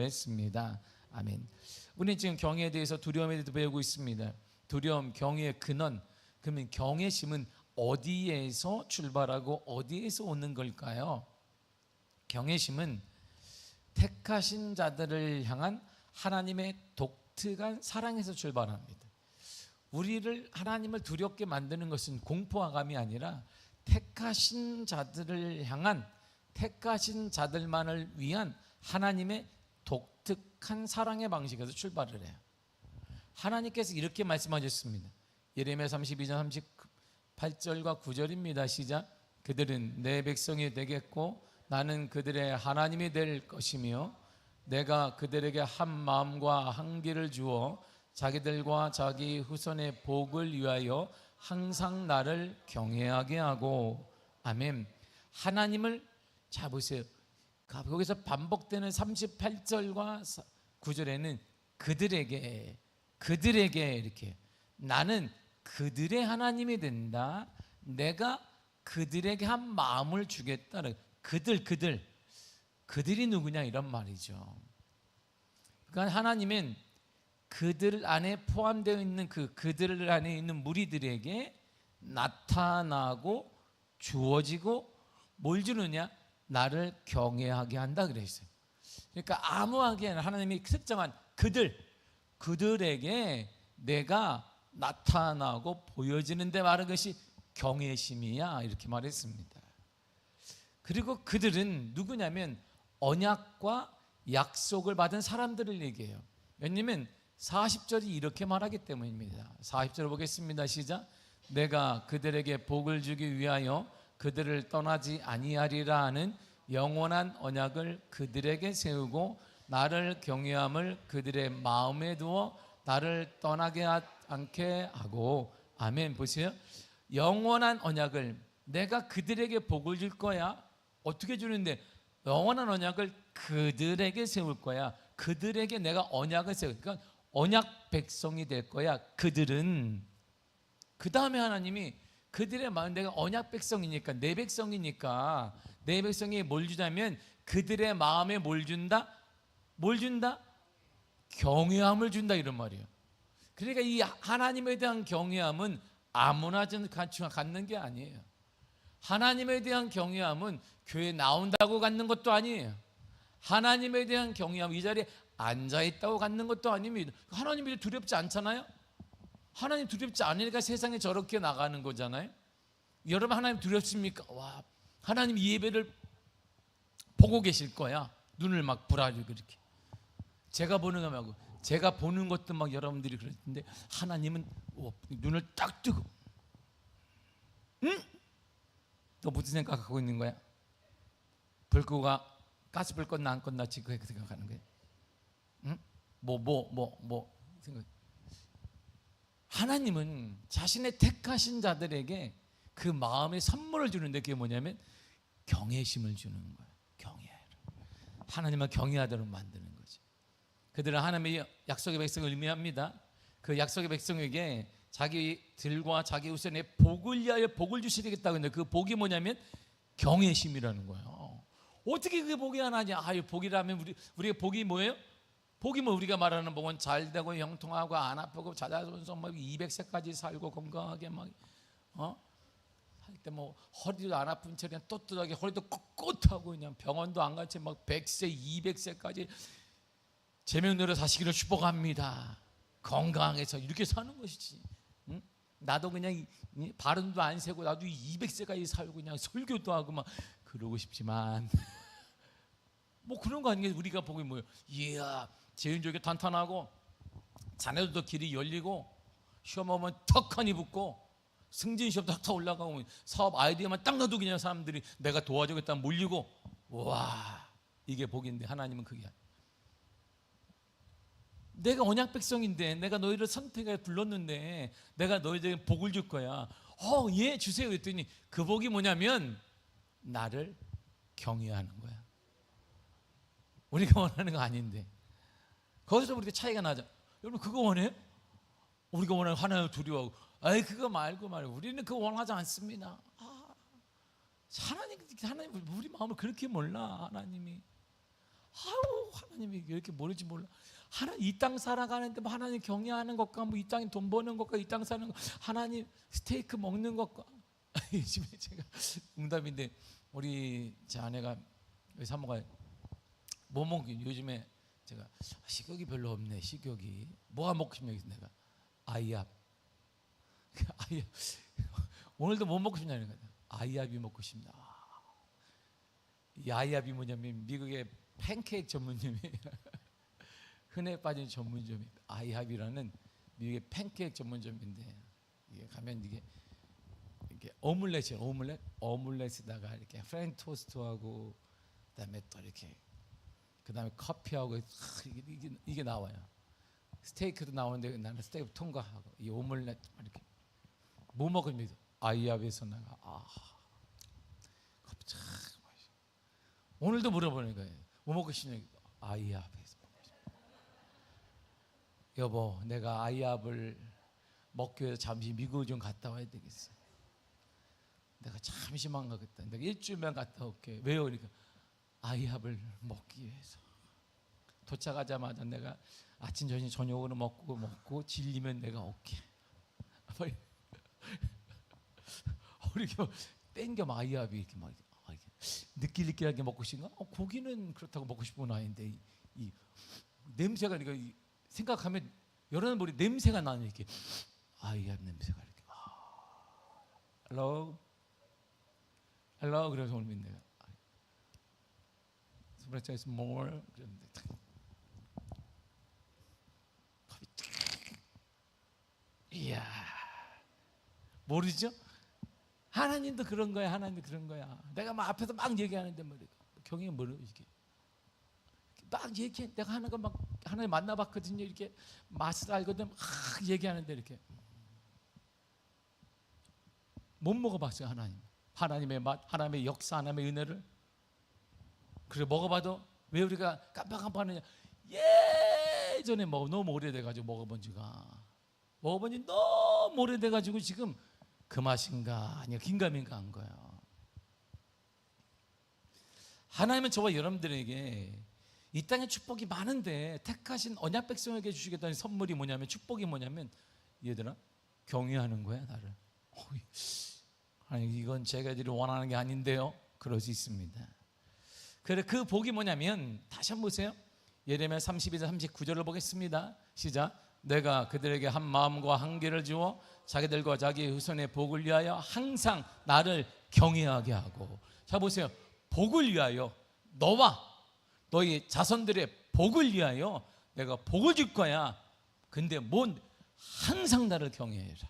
했습니다. 아멘. 우리는 지금 경외에 대해서 두려움에 대해서 배우고 있습니다. 두려움, 경외의 근원. 그러면 경외심은 어디에서 출발하고 어디에서 오는 걸까요? 경외심은 택하신 자들을 향한 하나님의 독특한 사랑에서 출발합니다. 우리를 하나님을 두렵게 만드는 것은 공포감이 아니라 택하신 자들을 향한, 택하신 자들만을 위한 하나님의 독특한 사랑의 방식에서 출발을 해요. 하나님께서 이렇게 말씀하셨습니다. 예레미야 32장 38절과 9절입니다. 시작. 그들은 내 백성이 되겠고 나는 그들의 하나님이 될 것이며 내가 그들에게 한 마음과 한 길을 주어 자기들과 자기 후손의 복을 위하여 항상 나를 경외하게 하고. 아멘. 하나님을, 자 보세요, 거기서 반복되는 38절과 9절에는 그들에게 이렇게, 나는 그들의 하나님이 된다, 내가 그들에게 한 마음을 주겠다. 그들이 누구냐 이런 말이죠. 그러니까 하나님은 그들 안에 포함되어 있는 그들 안에 있는 무리들에게 나타나고 주어지고 뭘 주느냐? 나를 경외하게 한다 그랬어요. 그러니까 아무하게 하나님이 특정한 그들에게 내가 나타나고 보여지는데 말한 것이 경외심이야, 이렇게 말했습니다. 그리고 그들은 누구냐면 언약과 약속을 받은 사람들을 얘기해요. 왜냐하면 40절이 이렇게 말하기 때문입니다. 40절 보겠습니다. 시작. 내가 그들에게 복을 주기 위하여 그들을 떠나지 아니하리라 하는 영원한 언약을 그들에게 세우고 나를 경외함을 그들의 마음에 두어 나를 떠나게 않게 하고. 아멘. 보세요. 영원한 언약을, 내가 그들에게 복을 줄 거야. 어떻게 주는데? 영원한 언약을 그들에게 세울 거야. 그들에게 내가 언약을 세울, 그러니까 언약 백성이 될 거야. 그들은. 그 다음에 하나님이 그들의 마음, 내가 언약 백성이니까, 내 백성이니까 내 백성이 뭘 주냐면 그들의 마음에 뭘 준다? 경외함을 준다, 이런 말이에요. 그러니까 이 하나님에 대한 경외함은 아무나 갖는 게 아니에요. 하나님에 대한 경외함은 교회 나온다고 갖는 것도 아니에요. 하나님에 대한 경외함, 이 자리에 앉아있다고 갖는 것도 아닙니다. 하나님이 두렵지 않잖아요. 하나님 두렵지 않으니까 세상에 저렇게 나가는 거잖아요. 여러분 하나님 두렵습니까? 와, 하나님 이 예배를 보고 계실 거야. 눈을 막 부라리고 그렇게. 제가 보는 거 말고, 제가 보는 것도 막 여러분들이 그랬는데 하나님은 눈을 딱 뜨고, 응? 너 무슨 생각하고 있는 거야? 불 끄고 가스불 껐나 안 껐나 지금 그렇게 생각하는 거야? 응? 뭐 생각. 하나님은 자신의 택하신 자들에게 그 마음의 선물을 주는데 그게 뭐냐면 경외심을 주는 거예요. 경외를. 하나님을 경외하도록 만드는 거죠. 그들은 하나님의 약속의 백성을 의미합니다. 그 약속의 백성에게 자기들과 자기 후손의 복을 위하여 복을 주시겠다고 했는데 그 복이 뭐냐면 경외심이라는 거예요. 어떻게 그게 복이 하나냐? 복이라면 우리의 복이 뭐예요? 복이 뭐, 우리가 말하는 복은 잘 되고 형통하고 안 아프고 자자손손 200세까지 살고 건강하게 할 때 허리도 안 아픈 채 그냥 떳떳하게 허리도 꼿꼿하고 그냥 병원도 안 간 채 100세 200세까지 제명대로 사시기를 축복합니다. 건강해서 이렇게 사는 것이지. 응? 나도 그냥 발음도 안 세고 나도 200세까지 살고 그냥 설교도 하고 막 그러고 싶지만 그런 거 아니겠어요? 우리가 복이 뭐예요? 이야, 재윤족이 탄탄하고 자네들도 길이 열리고 시험 오면 턱하니 붙고 승진 시험 탁탁 올라가고 사업 아이디어만 딱 넣어도 그냥 사람들이 내가 도와주겠다 몰리고, 와, 이게 복인데 하나님은 그게 아니에요. 내가 언약 백성인데 내가 너희를 선택해 불렀는데 내가 너희들에게 복을 줄 거야. 예, 주세요. 그랬더니 그 복이 뭐냐면 나를 경외하는 거야. 우리가 원하는 거 아닌데. 거기서 우리가 차이가 나죠. 여러분 그거 원해요? 우리가 원하는 하나님을 두려워하고, 그거 말고 말이에요. 우리는 그거 원하지 않습니다. 하나님 우리 마음을 그렇게 몰라. 하나님이 아우 하나님이 왜 이렇게 모르지 몰라. 하나님 이 땅 살아가는데 뭐 하나님 경외하는 것과 뭐 이 땅에 돈 버는 것과 이 땅 사는 것, 하나님 스테이크 먹는 것과 요즘에 제가 응답인데 우리 제 아내가 사모가 뭐 먹긴 요즘에 제가 식욕이 별로 없네. 식욕이 뭐가 먹고 싶냐 내가 아이압 아이압 오늘도 뭐 먹고 싶냐는 거야. 아이압이 먹고 싶나. 이 아이압이 뭐냐면 미국의 팬케이크 전문점이에요. 흔해 빠진 전문점이 아이합이라는 미국의 팬케이크 전문점인데 이게 가면 이게 오믈렛이에요. 오믈렛에다가 이렇게 프렌치 토스트하고 그다음에 또 이렇게 그다음에 커피하고 이게 나와요. 스테이크도 나오는데 나는 스테이크 통과하고 이 오믈렛 이렇게 뭐 먹으면서 아이합에서 나가 커피 참 맛있어. 오늘도 물어보는 거예요. 뭐 먹고 싶냐? 아이합에서. 여보, 내가 아이합을 먹기 위해서 잠시 미국 좀 갔다 와야 되겠어. 내가 잠시만 가겠다. 내가 일주일만 갔다 올게. 왜요? 그러니까 아이합을 먹기 위해서. 도착하자마자 내가 아침, 점심, 저녁으로 먹고 질리면 내가 올게. 이렇게 땡겨 아이합이 이렇게 막 느끼하게 먹고 싶은가? 고기는 그렇다고 먹고 싶은 건 아닌데 이 냄새가 그러니까 생각하면 여러분 우리 냄새가 나는 이렇게 아이합 냄새가 이렇게 hello 그래서 오늘 내가 스프레스 more 그랬는데 이야 모르죠? 하나님도 그런 거야. 하나님도 그런 거야. 내가 막 앞에서 막 얘기하는데 말이야. 경이 뭐를 이렇게 막 얘기해. 내가 하는 거 막 하나님 만나봤거든요. 이렇게 맛을 알거든. 막 얘기하는데 이렇게 못 먹어봤어요. 하나님의 맛, 하나님의 역사, 하나님의 은혜를. 그래 먹어봐도 왜 우리가 깜빡깜빡하느냐? 예전에 너무 오래돼가지고 먹어본 지 너무 오래돼가지고 지금 그 맛인가 아니야 긴가민가 한 거예요. 하나님은 저와 여러분들에게 이 땅에 축복이 많은데 택하신 언약 백성에게 주시겠다는 선물이 뭐냐면 축복이 뭐냐면 얘들아 경외하는 거야 나를. 아니 이건 제가들이 원하는 게 아닌데요. 그럴 수 있습니다. 그래 그 복이 뭐냐면 다시 한번 보세요. 예레미야 32절 39절을 보겠습니다. 시작. 내가 그들에게 한 마음과 한계를 주어 자기들과 자기 후손의 복을 위하여 항상 나를 경외하게 하고. 자 보세요. 복을 위하여 너와 너희 자손들의 복을 위하여 내가 복을 줄 거야. 근데 뭔 항상 나를 경외해라.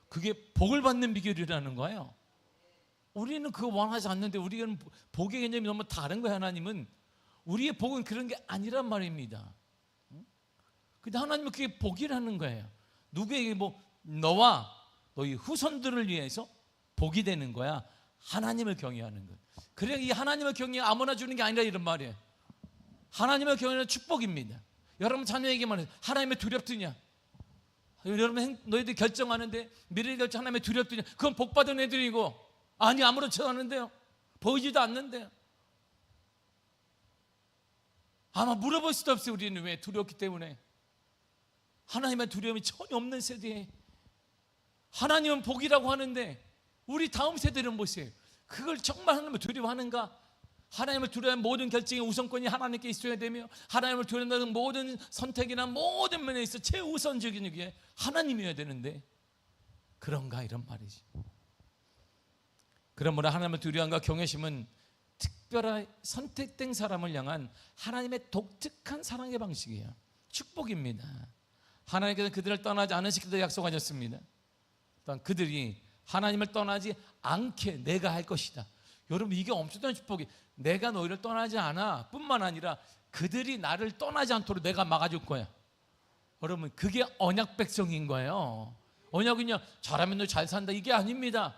그게 복을 받는 비결이라는 거예요. 우리는 그거 원하지 않는데 우리는 복의 개념이 너무 다른 거예요. 하나님은 우리의 복은 그런 게 아니란 말입니다. 근데 하나님은 그게 복이라는 거예요. 누구에게 너와 너희 후손들을 위해서 복이 되는 거야. 하나님을 경외하는 것. 그래 이 하나님을 경외 아무나 주는 게 아니라 이런 말이에요. 하나님을 경외하는 축복입니다. 여러분 자녀에게만 해서 하나님의 두렵드냐? 여러분 너희들 결정하는데 미래 결정 하나님의 두렵드냐? 그건 복 받은 애들이고 아니 아무렇지도 않은데요. 보이지도 않는데요. 아마 물어볼 수도 없어요. 우리는 왜 두렵기 때문에. 하나님의 두려움이 전혀 없는 세대에 하나님은 복이라고 하는데 우리 다음 세대는 보세요. 그걸 정말 하나님을 두려워하는가? 하나님을 두려워하는 모든 결정의 우선권이 하나님께 있어야 되며 하나님을 두려워하는 모든 선택이나 모든 면에 있어 최우선적인 게 하나님이어야 되는데 그런가 이런 말이지. 그러므로 하나님을 두려워함과 경외심은 특별한 선택된 사람을 향한 하나님의 독특한 사랑의 방식이에요. 축복입니다. 하나님께서 그들을 떠나지 않으시기도 약속하셨습니다. 또한 그들이 하나님을 떠나지 않게 내가 할 것이다. 여러분 이게 엄청난 축복이 내가 너희를 떠나지 않아 뿐만 아니라 그들이 나를 떠나지 않도록 내가 막아줄 거야. 여러분 그게 언약 백성인 거예요. 언약은요 잘하면 너 잘 산다 이게 아닙니다.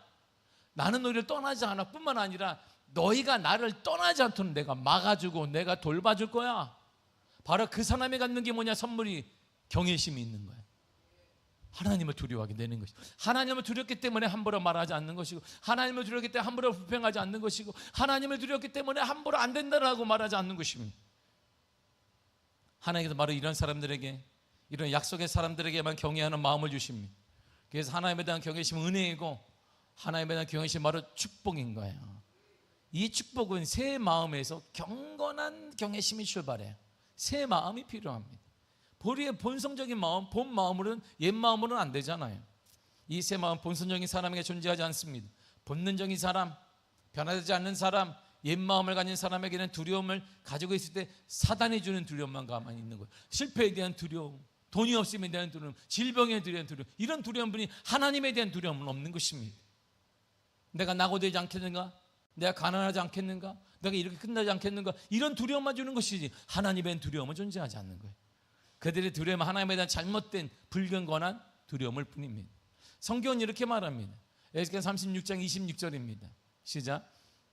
나는 너희를 떠나지 않아 뿐만 아니라 너희가 나를 떠나지 않도록 내가 막아주고 내가 돌봐줄 거야. 바로 그 사람이 갖는 게 뭐냐? 선물이 경외심이 있는 거예요. 하나님을 두려워하게 되는 것이고 하나님을 두렵기 때문에 함부로 말하지 않는 것이고 하나님을 두렵기 때문에 함부로 불평하지 않는 것이고 하나님을 두렵기 때문에 함부로 안 된다라고 말하지 않는 것입니다. 하나님께서 바로 이런 사람들에게, 이런 약속의 사람들에게만 경외하는 마음을 주십니다. 그래서 하나님에 대한 경외심은 은혜이고 하나님에 대한 경외심은 바로 축복인 거예요. 이 축복은 새 마음에서 경건한 경외심이 출발해요. 새 마음이 필요합니다. 우리의 본성적인 마음, 본 마음으로는, 옛 마음으로는 안 되잖아요. 이 새 마음, 본성적인 사람에게 존재하지 않습니다. 본능적인 사람, 변화되지 않는 사람, 옛 마음을 가진 사람에게는 두려움을 가지고 있을 때 사단이 주는 두려움만 가만히 있는 거예요. 실패에 대한 두려움, 돈이 없음에 대한 두려움, 질병에 대한 두려움, 이런 두려움뿐이 하나님에 대한 두려움은 없는 것입니다. 내가 낙오되지 않겠는가? 내가 가난하지 않겠는가? 내가 이렇게 끝나지 않겠는가? 이런 두려움만 주는 것이지 하나님의 두려움은 존재하지 않는 거예요. 그들의 두려움은 하나님에 대한 잘못된 불경건한 두려움일 뿐입니다. 성경은 이렇게 말합니다. 에스겔 36장 26절입니다. 시작.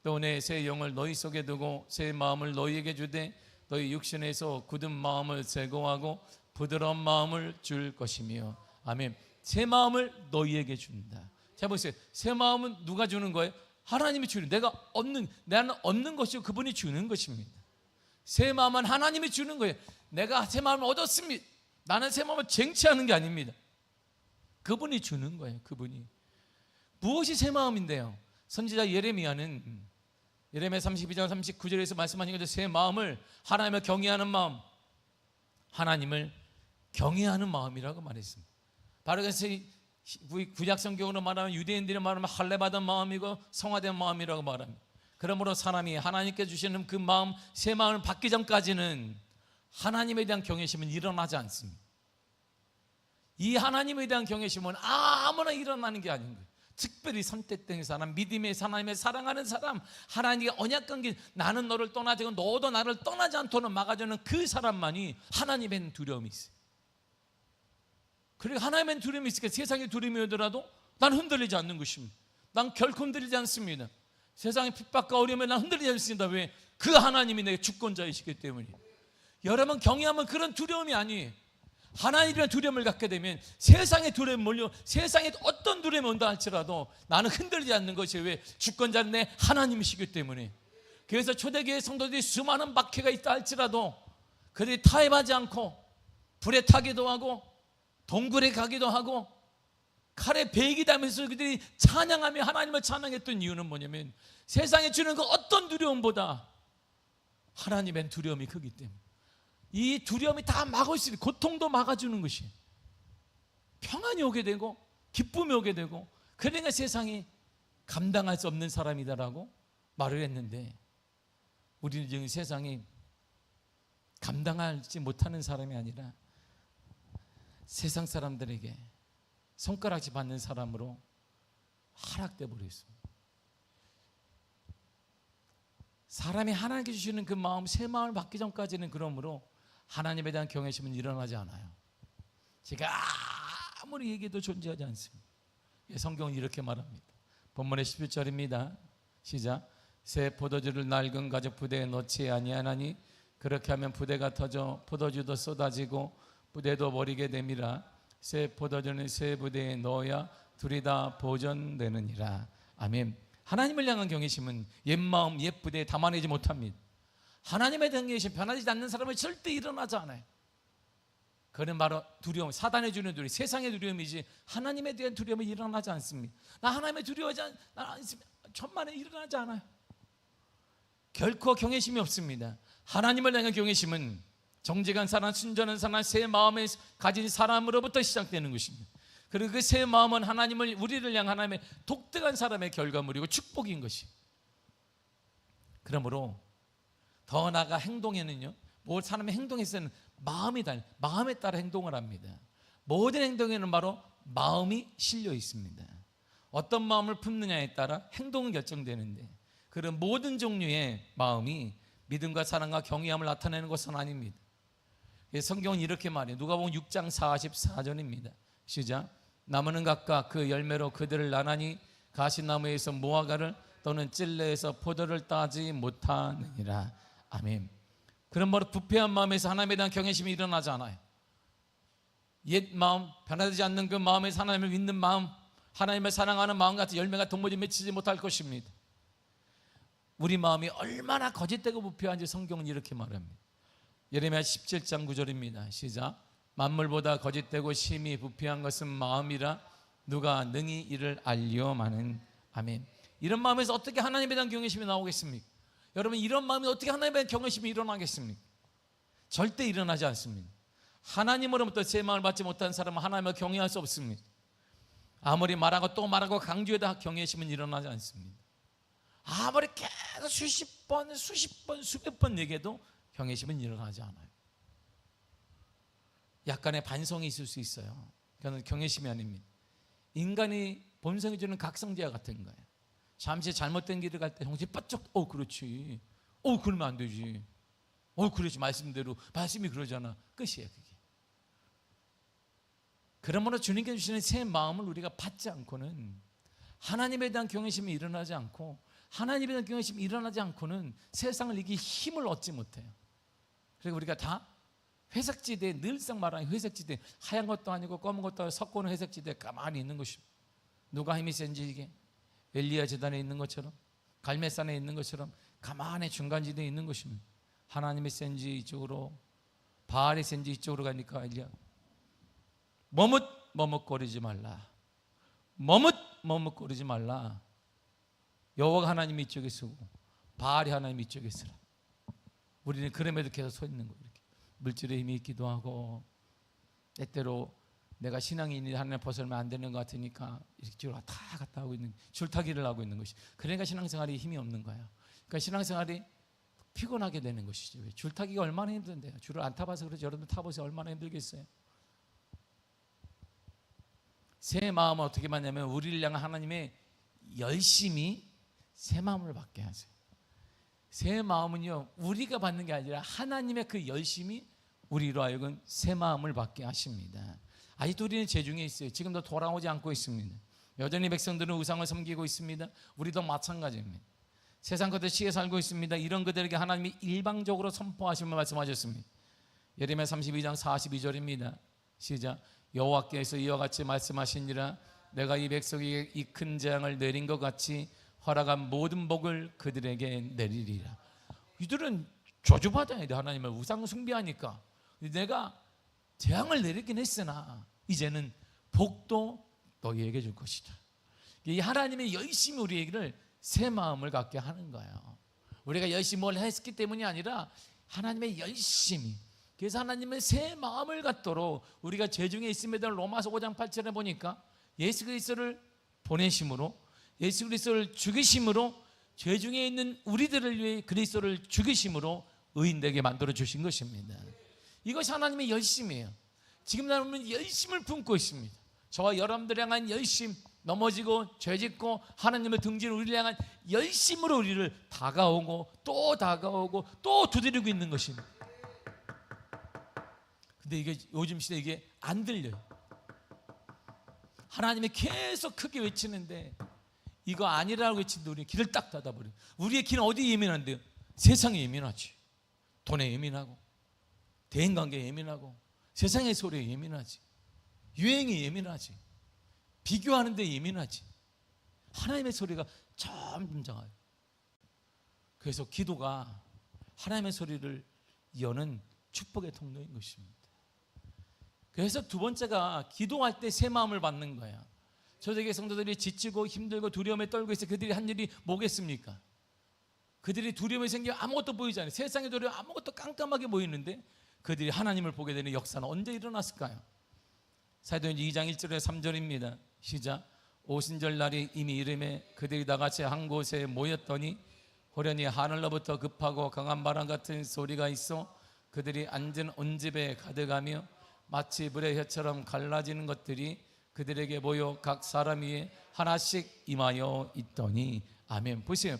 또 내 새 영을 너희 속에 두고 새 마음을 너희에게 주되 너희 육신에서 굳은 마음을 제거하고 부드러운 마음을 줄 것이며. 아멘. 새 마음을 너희에게 준다. 자 보세요. 새 마음은 누가 주는 거예요? 하나님이 주는, 나는 얻는 것이고 그분이 주는 것입니다. 새 마음은 하나님이 주는 거예요. 내가 새 마음을 얻었습니다. 나는 새 마음을 쟁취하는 게 아닙니다. 그분이 주는 거예요. 그분이. 무엇이 새 마음인데요? 선지자 예레미야는 예레미야 32장 39절에서 말씀하신 것처럼 새 마음을, 하나님을 경외하는 마음, 하나님을 경외하는 마음이라고 말했습니다. 바로 그래서 구약 성경으로 말하면, 유대인들이 말하면 할례받은 마음이고 성화된 마음이라고 말합니다. 그러므로 사람이 하나님께 주시는 그 마음, 새 마음을 받기 전까지는 하나님에 대한 경외심은 일어나지 않습니다. 이 하나님에 대한 경외심은 아무나 일어나는 게 아닌 거예요. 특별히 선택된 사람, 믿음의 하나님을 사랑하는 사람, 하나님의 언약관계, 나는 너를 떠나지 않고 너도 나를 떠나지 않도록 막아주는 그 사람만이 하나님의 두려움이 있어요. 그리고 하나님의 두려움이 있으니까 세상의 두려움이 오더라도 난 흔들리지 않는 것입니다. 난 결코 흔들리지 않습니다. 세상의 핍박과 어려움에 난 흔들리지 않습니다. 왜? 그 하나님이 내 주권자이시기 때문에. 여러분 경외하면 그런 두려움이 아니에요. 하나님의 두려움을 갖게 되면 세상의 두려움이 몰려, 세상에 어떤 두려움이 온다 할지라도 나는 흔들리지 않는 것이, 왜? 주권자는 내 하나님이시기 때문에. 그래서 초대교회 성도들이 수많은 박해가 있다 할지라도 그들이 타협하지 않고 불에 타기도 하고 동굴에 가기도 하고 칼에 베이기도 하면서 그들이 찬양하며 하나님을 찬양했던 이유는 뭐냐면, 세상에 주는 그 어떤 두려움보다 하나님의 두려움이 크기 때문에. 이 두려움이 다 막을 수 있는, 고통도 막아주는 것이 평안이 오게 되고 기쁨이 오게 되고, 그러니까 세상이 감당할 수 없는 사람이다라고 말을 했는데, 우리는 지금 세상이 감당하지 못하는 사람이 아니라 세상 사람들에게 손가락질 받는 사람으로 하락돼 버렸습니다. 사람이 하나님께 주시는 그 마음, 새 마음을 받기 전까지는 그러므로 하나님에 대한 경외심은 일어나지 않아요. 제가 아무리 얘기해도 존재하지 않습니다. 성경은 이렇게 말합니다. 본문의 11절입니다. 시작. 새 포도주를 낡은 가죽 부대에 넣지 아니하나니 그렇게 하면 부대가 터져 포도주도 쏟아지고 부대도 버리게 됨이라. 새 포도주는 새 부대에 넣어야 둘이 다 보존되느니라. 아멘. 하나님을 향한 경외심은 옛 마음, 옛 부대에 담아내지 못합니다. 하나님에 대한 경외심, 변하지 않는 사람은 절대 일어나지 않아요. 그는 바로 두려움, 사단의 주는 두려움, 세상의 두려움이지 하나님에 대한 두려움이 일어나지 않습니다. 나 하나님의 두려워하지 않습니다. 천만에 일어나지 않아요. 결코 경외심이 없습니다. 하나님을 향한 경외심은 정직한 사람, 순전한 사람, 새 마음을 가진 사람으로부터 시작되는 것입니다. 그리고 그 새 마음은 하나님을, 우리를 향한 하나님의 독특한 사람의 결과물이고 축복인 것이. 그러므로 더 나아가 행동에는요, 뭐 사람의 행동에서는 마음에 따라 행동을 합니다. 모든 행동에는 바로 마음이 실려 있습니다. 어떤 마음을 품느냐에 따라 행동은 결정되는데, 그런 모든 종류의 마음이 믿음과 사랑과 경외함을 나타내는 것은 아닙니다. 성경은 이렇게 말해요. 누가복음 6장 44절입니다. 시작. 나무는 각각 그 열매로 그들을 나나니 가시나무에서 무화과를 또는 찔레에서 포도를 따지 못하느니라. 아멘. 그런 바로 부패한 마음에서 하나님에 대한 경외심이 일어나지 않아요. 옛 마음, 변화되지 않는 그 마음에서 하나님을 믿는 마음, 하나님을 사랑하는 마음 같은 열매가 도무지 맺히지 못할 것입니다. 우리 마음이 얼마나 거짓되고 부패한지 성경은 이렇게 말합니다. 예레미야 17장 9절입니다. 시작. 만물보다 거짓되고 심히 부패한 것은 마음이라 누가 능히 이를 알리오마는. 아멘. 이런 마음에서 어떻게 하나님에 대한 경외심이 나오겠습니까? 여러분, 이런 마음이 어떻게 하나님에 대한 경외심이 일어나겠습니까? 절대 일어나지 않습니다. 하나님으로부터 새 마음을 받지 못한 사람은 하나님을 경외할 수 없습니다. 아무리 말하고 또 말하고 강조해도 경외심은 일어나지 않습니다. 아무리 계속 수십 번, 수백 번 얘기해도 경외심은 일어나지 않아요. 약간의 반성이 있을 수 있어요. 그건 경외심이 아닙니다. 인간이 본성이 주는 각성제와 같은 거예요. 잠시 잘못된 길을 갈 때 정신이 바짝, 그렇지, 그러면 안 되지, 그렇지, 말씀대로, 말씀이 그러잖아. 끝이에요, 그게. 그러므로 주님께 주시는 새 마음을 우리가 받지 않고는, 하나님에 대한 경외심이 일어나지 않고, 하나님에 대한 경외심이 일어나지 않고는 세상을 이기 힘을 얻지 못해요. 그리고 우리가 다 회색지대에, 늘상 말하는 회색지대, 하얀 것도 아니고 검은 것도 아니고 섞어놓은 회색지대에 가만히 있는 것입니다. 누가 힘이 센지, 이게 엘리야 제단에 있는 것처럼, 갈멜산에 있는 것처럼 가만히 중간지대에 있는 것입니다. 하나님이 센지 이쪽으로, 바알이 센지 이쪽으로 가니까 엘리야, 머뭇머뭇거리지 말라, 머뭇머뭇거리지 말라. 여호와가 하나님이 이쪽에 서고 바알이 하나님이 이쪽에 서라. 우리는 그럼에도 계속 서 있는 거예요. 이렇게 물질의 힘이 있기도 하고, 때때로 내가 신앙이 있는데 하나님 벗어나면 안 되는 것 같으니까 이렇게 왔다 갔다 하고 있는, 줄타기를 하고 있는 것이. 그러니까 신앙생활이 힘이 없는 거예요. 그러니까 신앙생활이 피곤하게 되는 것이죠. 줄타기가 얼마나 힘든데요. 줄을 안 타봐서 그러지, 여러분들 타보세요. 얼마나 힘들겠어요. 새 마음은 어떻게 받냐면, 우리를 향한 하나님의 열심히 새 마음을 받게 하세요. 새 마음은요, 우리가 받는 게 아니라 하나님의 그 열심이 우리로 하여금 새 마음을 받게 하십니다. 아직도 우리는 죄중에 있어요. 지금도 돌아오지 않고 있습니다. 여전히 백성들은 우상을 섬기고 있습니다. 우리도 마찬가지입니다. 세상 것들 시에 살고 있습니다. 이런 그들에게 하나님이 일방적으로 선포하시며 말씀하셨습니다. 예레미야 32장 42절입니다. 시작. 여호와께서 이와 같이 말씀하시니라. 내가 이 백성에게 이 큰 재앙을 내린 것 같이 허락한 모든 복을 그들에게 내리리라. 이들은 저주받아야 돼. 하나님을 우상 숭배하니까. 내가 재앙을 내리긴 했으나 이제는 복도 너희에게 줄 것이다. 이 하나님의 열심히 우리에게를 새 마음을 갖게 하는 거예요. 우리가 열심히 뭘 했기 때문이 아니라 하나님의 열심히. 그래서 하나님의 새 마음을 갖도록 우리가 죄중에 있음에도 로마서 5장 8절에 보니까 예수 그리스도를 보내심으로, 예수 그리스도를 죽이심으로, 죄중에 있는 우리들을 위해 그리스도를 죽이심으로 의인되게 만들어 주신 것입니다. 이것이 하나님의 열심이에요. 지금 나는 열심을 품고 있습니다. 저와 여러분들 향한 열심, 넘어지고 죄짓고 하나님의 등지는 우리를 향한 열심으로 우리를 다가오고 또 다가오고 또 두드리고 있는 것입니다. 근데 이게 요즘 시대에 이게 안 들려요. 하나님이 계속 크게 외치는데 이거 아니라고 외치는데 우리 길을 딱 닫아버려요. 우리의 길은 어디에 예민한데요? 세상에 예민하지. 돈에 예민하고, 대인관계에 예민하고, 세상의 소리에 예민하지, 유행에 예민하지, 비교하는 데 예민하지. 하나님의 소리가 점점 작아요. 그래서 기도가 하나님의 소리를 여는 축복의 통로인 것입니다. 그래서 두 번째가 기도할 때 새 마음을 받는 거예요. 초대교회 성도들이 지치고 힘들고 두려움에 떨고 있어. 그들이 한 일이 뭐겠습니까? 그들이 두려움이 생기면 아무것도 보이지 않아요. 세상의 두려움 아무것도 깜깜하게 보이는데 그들이 하나님을 보게 되는 역사는 언제 일어났을까요? 사도행전 2장 1절에 3절입니다. 시작. 오순절 날이 이미 이름에 그들이 다같이 한 곳에 모였더니 호련히 하늘로부터 급하고 강한 바람 같은 소리가 있어 그들이 앉은 온 집에 가득하며 마치 불의 혀처럼 갈라지는 것들이 그들에게 모여 각 사람 위에 하나씩 임하여 있더니. 아멘. 보세요.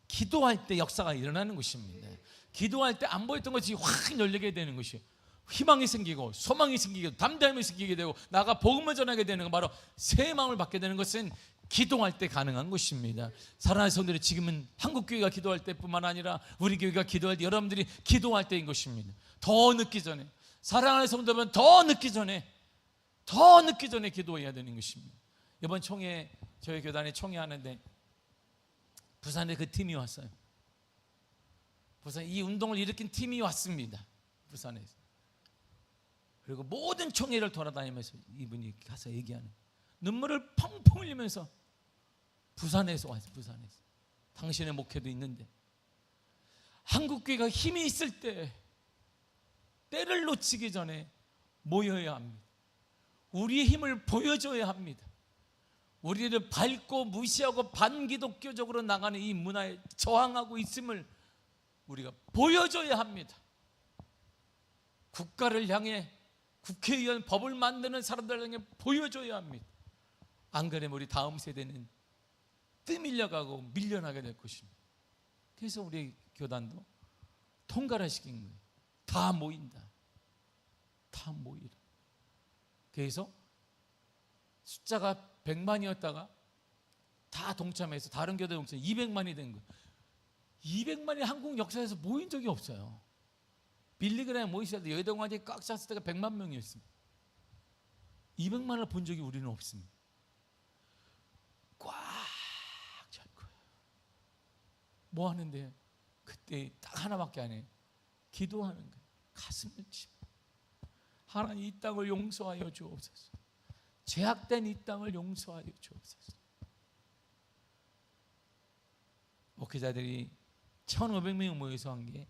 기도할 때 역사가 일어나는 것입니다. 기도할 때 안 보였던 것이 확 열리게 되는 것이에요. 희망이 생기고 소망이 생기고 담대함이 생기게 되고 나가 복음을 전하게 되는 거, 바로 새 마음을 받게 되는 것은 기도할 때 가능한 것입니다. 사랑하는 성도들, 지금은 한국교회가 기도할 때뿐만 아니라 우리 교회가 기도할 때, 여러분들이 기도할 때인 것입니다. 더 늦기 전에, 사랑하는 성도들은 더 늦기 전에 기도해야 되는 것입니다. 이번 총회, 저희 교단에 총회하는데 부산에 그 팀이 왔어요. 부산 이 운동을 일으킨 팀이 왔습니다. 부산에서. 그리고 모든 총회를 돌아다니면서 이분이 가서 얘기하는, 눈물을 펑펑 흘리면서 부산에서 왔어요. 부산에서. 당신의 목회도 있는데 한국교회가 힘이 있을 때 때를 놓치기 전에 모여야 합니다. 우리의 힘을 보여줘야 합니다. 우리를 밟고 무시하고 반기독교적으로 나가는 이 문화에 저항하고 있음을 우리가 보여줘야 합니다. 국가를 향해, 국회의원, 법을 만드는 사람들 향해 보여줘야 합니다. 안 그러면 우리 다음 세대는 뜨밀려가고 밀려나게 될 것입니다. 그래서 우리 교단도 통과를 시킨 거예요. 다 모인다. 다 모이라. 그래서 숫자가 100만이었다가 다 동참해서 다른 교대 동참 200만이 된 거예요. 200만이 한국 역사에서 모인 적이 없어요. 빌리그램 모이실 때 여의도공원이 꽉 찼을 때가 100만 명이었습니다. 200만을 본 적이 우리는 없습니다. 꽉 찰 거예요. 뭐 하는데 그때 딱 하나밖에 안 해요. 기도하는 거예요. 가슴을 치고 하나님 이 땅을 용서하여 주옵소서. 죄악된 이 땅을 용서하여 주옵소서. 목회자들이 1,500명이 모여서 한 게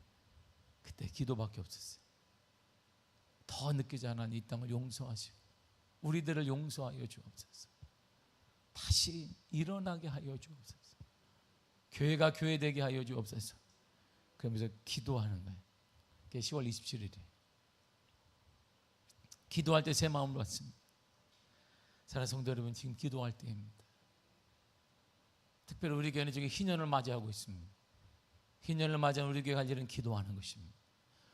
그때 기도밖에 없었어요. 더 늦게 하나님 이 땅을 용서하시고 우리들을 용서하여 주옵소서. 다시 일어나게 하여 주옵소서. 교회가 교회되게 하여 주옵소서. 그러면서 기도하는 거예요. 그게 10월 27일이에요. 기도할 때 새 마음을 받습니다. 사랑하는 성도 여러분, 지금 기도할 때입니다. 특별히 우리 교회는 지금 희년을 맞이하고 있습니다. 희년을 맞이한 우리 교회가 할 일은 기도하는 것입니다.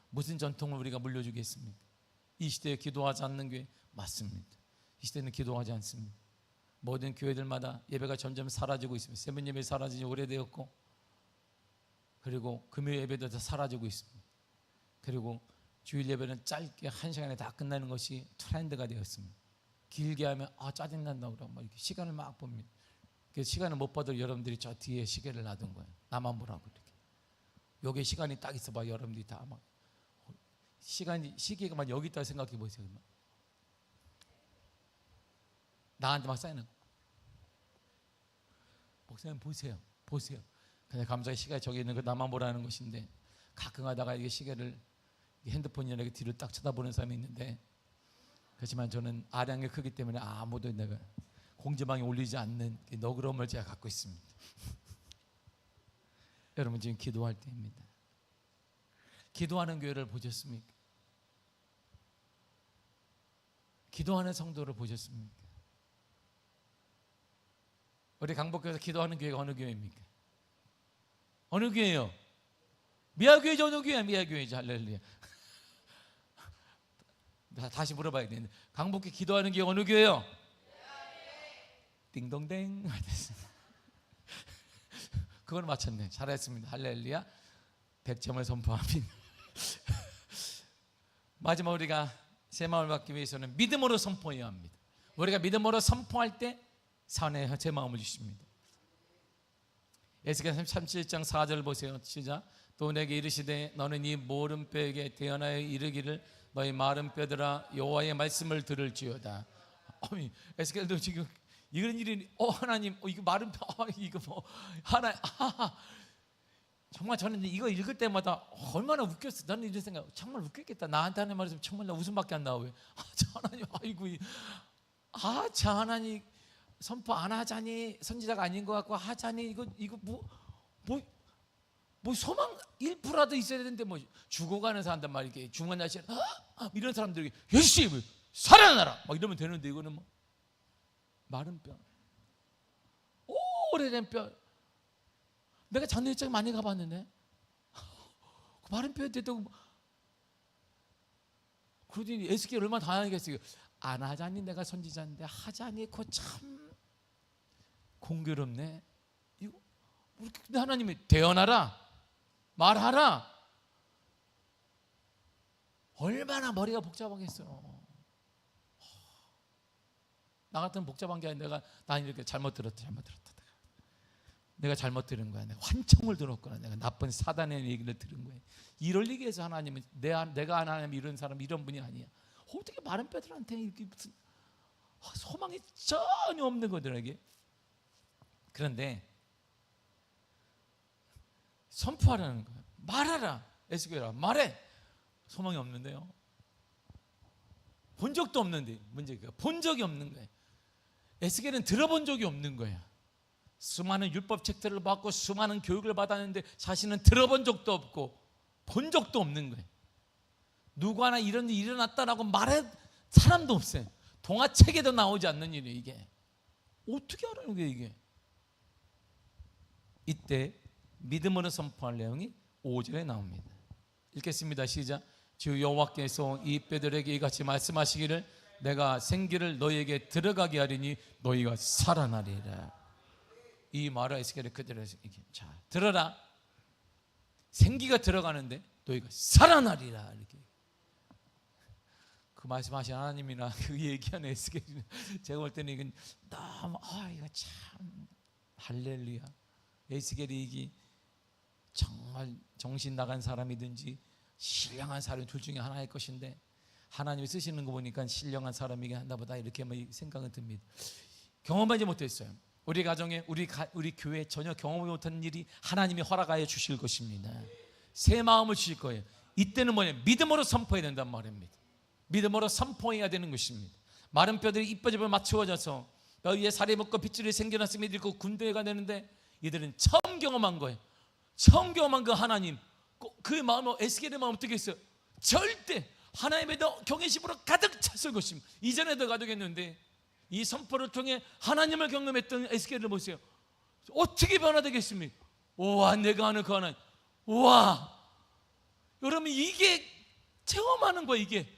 무슨 전통을 우리가 물려주겠습니까? 이 시대에 기도하지 않는 교회 맞습니다. 이 시대는 기도하지 않습니다. 모든 교회들마다 예배가 점점 사라지고 있습니다. 새벽 예배 사라진 지 오래되었고, 그리고 금요 예배도 다 사라지고 있습니다. 그리고 주일 예배는 짧게 1시간에 다 끝나는 것이 트렌드가 되었습니다. 길게 하면 짜증난다고 그러고 막 이렇게 시간을 막 봅니다. 그 시간을 못 봐도 여러분들이 저 뒤에 시계를 놔둔 거예요. 나만 보라고 이렇게. 여기 시간이 딱 있어봐. 여러분들이 다 막 시간이, 시계가 막 여기 있다 생각해 보세요. 나한테 막 쌓이는 거. 목사님 보세요. 그냥 감사히 시간이 저기 있는 거 나만 보라는 것인데, 가끔 하다가 이게 시계를 핸드폰이나 이렇게 뒤로 딱 쳐다보는 사람이 있는데, 그렇지만 저는 아량이 크기 때문에 아무도 내가 공지방에 올리지 않는 너그러움을 제가 갖고 있습니다. 여러분 지금 기도할 때입니다. 기도하는 교회를 보셨습니까? 기도하는 성도를 보셨습니까? 우리 강복교에서 기도하는 교회가 어느 교회입니까? 어느 교회예요? 미아교회죠? 어느 교회야? 미아교회죠. 할렐루야. 다시 물어봐야 되는데, 강복교 기도하는 교회 어느 교회요? 띵동댕. 그걸 맞췄네. 잘했습니다. 할렐루야. 100점을 선포합니다. 마지막 우리가 새 마음을 받기 위해서는 믿음으로 선포해야 합니다. 우리가 믿음으로 선포할 때 산에 제 마음을 주십니다. 에스겔 37장 4절 보세요. 시작. 또 내게 이르시되 너는 이 모든 뼈에게 대언하여 이르기를 너희 마른 뼈들아 여호와의 말씀을 들을지어다. 에스겔도 지금 이런 일이 하나님 이거 마른 뼈 이거 뭐 하나 정말 저는 이거 읽을 때마다 얼마나 웃겼어. 나는 이런 생각, 정말 웃겼겠다. 나한테 하는 말이 정말 나 웃음밖에 안 나와. 저 하나님 아이고 저 하나님 선포 안 하자니 선지자가 아닌 것 같고 하자니 이거 뭐 소망 1%라도 있어야 되는데 뭐 죽어가는 사람들 말 이렇게 중간 날씨에 이런 사람들에게 예수 살아나라 막 이러면 되는데, 이거는 뭐 마른 뼈, 오래된 뼈. 내가 장례식장 많이 가봤는데 그 마른 뼈에 대도 그러더니 에스겔 얼마나 다양하겠어요. 안 하자니 내가 선지자인데 하자니 그거 참 공교롭네. 이거 근데 하나님이 대언하라 말하라. 얼마나 머리가 복잡하겠어요. 나 같은 복잡한 게 아니라 난 이렇게 잘못 들었다. 내가 잘못 들은 거야. 내가 환청을 들었구나. 내가 나쁜 사단의 얘기를 들은 거야. 이럴 얘기해서 하나님은 내가 하나님 이런 사람 이런 분이 아니야. 어떻게 마른 뼈들한테 이렇게 무슨 소망이 전혀 없는 거들에게. 그런데 선포하라는 거야. 말하라. 에스겔아 말해. 소망이 없는데요. 본 적도 없는데 문제가 본 적이 없는 거예요. 에스겔은 들어본 적이 없는 거야. 수많은 율법 책들을 받고 수많은 교육을 받았는데 자신은 들어본 적도 없고 본 적도 없는 거예요. 누구 하나 이런 일이 일어났다라고 말할 사람도 없어요. 동화책에도 나오지 않는 일이에요. 이게 어떻게 하라는 거예요 이게. 이때 믿음으로 선포할 내용이 5절에 나옵니다. 읽겠습니다. 시작. 주 여호와께서 이 뼈들에게 이같이 말씀하시기를 내가 생기를 너희에게 들어가게 하리니 너희가 살아나리라. 이 말을 에스겔이 그대로 해서 자 들어라. 생기가 들어가는데 너희가 살아나리라. 이렇게 그 말씀하신 하나님이나 그 얘기하는 에스겔이 제가 볼 때는 이건 너무 이거 참 할렐루야. 에스겔이 이게 정말 정신 나간 사람이든지 신령한 사람 둘 중에 하나일 것인데 하나님이 쓰시는 거 보니까 신령한 사람이긴 한다 보다 이렇게 생각은 듭니다. 경험하지 못했어요. 우리 가정에 우리 교회에 전혀 경험하지 못한 일이 하나님이 허락하여 주실 것입니다. 새 마음을 주실 거예요. 이때는 뭐냐? 믿음으로 선포해야 된단 말입니다. 믿음으로 선포해야 되는 것입니다. 마른 뼈들이 이뻐집을 맞추어져서 뼈 위에 살이 붙고 핏줄이 생겨났으면 이들이 군대가 되는데 이들은 처음 경험한 거예요. 처음 경험한 그 하나님, 그 마음은 에스겔의 마음 어떻게 했어요? 절대 하나님에 대한 경외심으로 가득 찼을 것입니다. 이전에도 가득했는데 이 선포를 통해 하나님을 경험했던 에스겔을 보세요. 어떻게 변화되겠습니까? 우와, 내가 아는 그 하나님. 우와, 여러분 이게 체험하는 거예요. 이게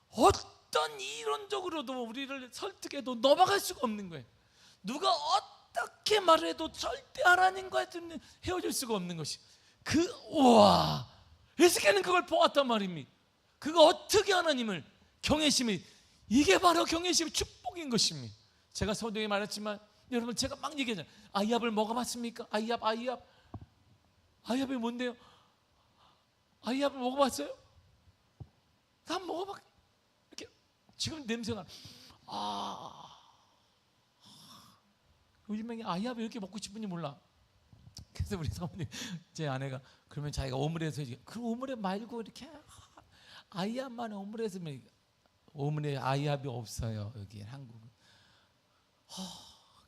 어떤 이론적으로도 우리를 설득해도 넘어갈 수가 없는 거예요. 누가 어떻게 말해도 절대 하나님과 헤어질 수가 없는 것이 우와, 에스겔은 그걸 보았단 말입니다. 그가 어떻게 하나님을 경외심이, 이게 바로 경외심의 축복인 것입니다. 제가 서두에 말했지만 여러분 제가 막 얘기하잖아요. 아이압을 먹어봤습니까? 아이압이 뭔데요? 아이압을 먹어봤어요? 다 먹어봤. 이렇게 지금 냄새가 요즘에 아이압이 이렇게 먹고 싶은지 몰라. 그래서 우리 사모님, 제 아내가 그러면 자기가 오므려서 그 오므려 말고 이렇게 아이압만 오므려서 오므려 아이압이 없어요 여기 한국은.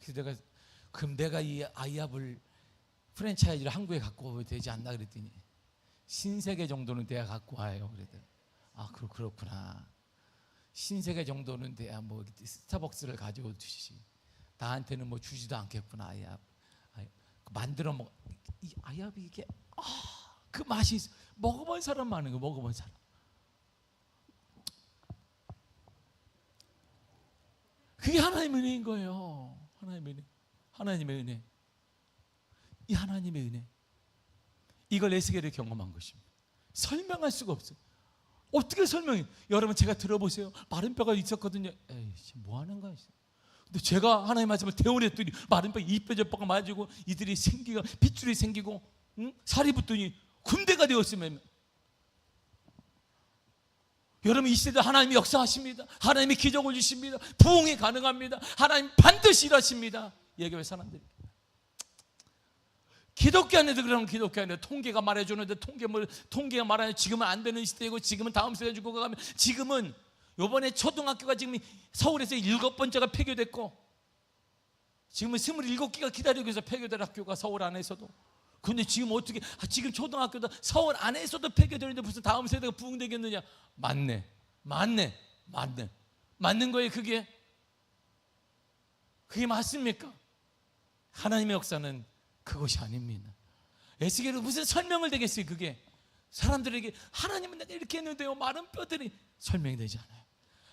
그래서 그럼 내가 이 아이압을 프랜차이즈를 한국에 갖고 오면 되지 않나 그랬더니 신세계 정도는 돼야 갖고 와요. 그랬더니 그렇구나. 신세계 정도는 돼야 뭐 스타벅스를 가져오 주시지. 나한테는 뭐 주지도 않겠구나. 아이압 만들어 먹. 이 아이압이 이게 그 맛이 있어. 먹어본 사람 많은 거. 먹어본 사람. 그게 하나님의 은혜인 거예요. 하나님의 은혜. 이 하나님의 은혜. 이걸 에스겔이 경험한 것입니다. 설명할 수가 없어요. 어떻게 설명해? 여러분 제가 들어보세요. 마른 뼈가 있었거든요. 에이, 뭐 하는 거야? 근데 제가 하나님의 말씀을 대원했더니 마른 뼈 이뼈저뼈가 맞고 이들이 생기가 핏줄이 생기고 살이 붙더니 군대가 되었으면 여러분 이 시대에 하나님이 역사하십니다. 하나님이 기적을 주십니다. 부흥이 가능합니다. 하나님 반드시 일하십니다. 예교회 사람들이 기독교 안에도 그러면 기독교 안에 통계가 말해주는데 통계가 말하는 지금은 안 되는 시대이고 지금은 다음 세대 주고 가면 지금은 요번에 초등학교가 지금 서울에서 7번째가 폐교됐고 지금은 27개가 기다리고 있어. 폐교될 학교가 서울 안에서도. 근데 지금 어떻게 지금 초등학교도 서울 안에서도 폐교되는데 무슨 다음 세대가 부흥되겠느냐. 맞는 거예요. 그게 맞습니까? 하나님의 역사는 그것이 아닙니다. 에스겔은 무슨 설명을 되겠어요. 그게 사람들에게 하나님은 내가 이렇게 했는데요 마른 뼈들이 설명이 되지 않아요.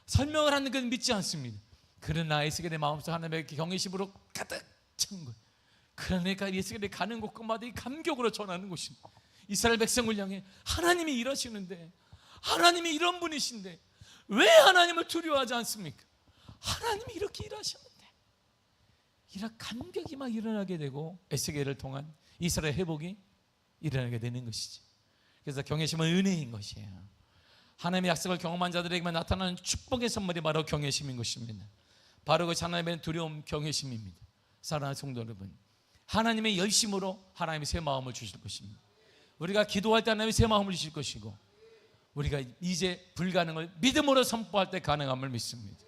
설명을 하는 건 믿지 않습니다. 그러나 에스겔의 마음속 하나님의 경외심으로 가득 찬 거예요. 그러니까 에스겔이 가는 곳마다 이 감격으로 전하는 것입니다. 이스라엘 백성을 향해 하나님이 일하시는데, 하나님이 이런 분이신데 왜 하나님을 두려워하지 않습니까? 하나님이 이렇게 일하시는데 이런 감격이 막 일어나게 되고 에스겔을 통한 이스라엘 회복이 일어나게 되는 것이지. 그래서 경외심은 은혜인 것이에요. 하나님의 약속을 경험한 자들에게만 나타나는 축복의 선물이 바로 경외심인 것입니다. 바로 그 하나님의 두려움, 경외심입니다. 사랑하는 성도 여러분, 하나님의 열심으로 하나님의 새 마음을 주실 것입니다. 우리가 기도할 때 하나님의 새 마음을 주실 것이고, 우리가 이제 불가능을 믿음으로 선포할 때 가능함을 믿습니다.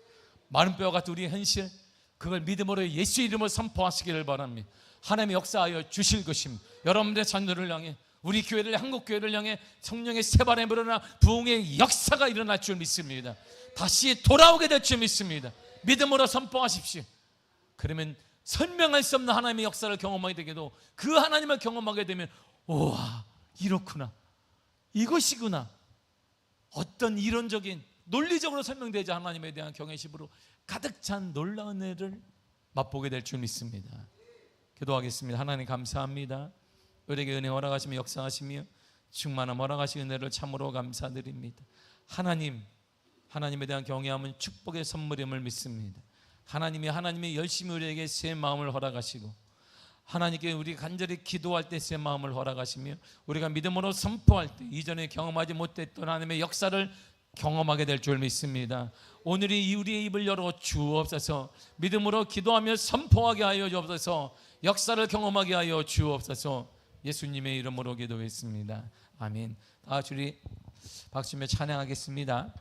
마른 뼈와 같은 우리의 현실, 그걸 믿음으로 예수 이름으로 선포하시기를 바랍니다. 하나님이 역사하여 주실 것입니다. 여러분들의 자녀를 향해, 우리 교회를, 한국교회를 향해 성령의 새바람이 불어나 부흥의 역사가 일어날 줄 믿습니다. 다시 돌아오게 될 줄 믿습니다. 믿음으로 선포하십시오. 그러면 설명할 수 없는 하나님의 역사를 경험하게 되게도, 그 하나님을 경험하게 되면 우와, 이렇구나, 이것이구나, 어떤 이론적인 논리적으로 설명되지 않은 하나님에 대한 경외심으로 가득 찬 놀라운 은혜를 맛보게 될 줄 믿습니다. 기도하겠습니다. 하나님 감사합니다. 우리에게 은혜 허락하시며 역사하시며 충만한 허락하신 은혜를 참으로 감사드립니다. 하나님에 대한 경외함은 축복의 선물임을 믿습니다. 하나님의 열심히 우리에게 새 마음을 허락하시고, 하나님께 우리가 간절히 기도할 때 새 마음을 허락하시며, 우리가 믿음으로 선포할 때 이전에 경험하지 못했던 하나님의 역사를 경험하게 될 줄 믿습니다. 오늘이 우리의 입을 열어 주옵소서. 믿음으로 기도하며 선포하게 하여 주옵소서. 역사를 경험하게 하여 주옵소서. 예수님의 이름으로 기도했습니다. 아멘. 다 같이 우리 박수며 찬양하겠습니다.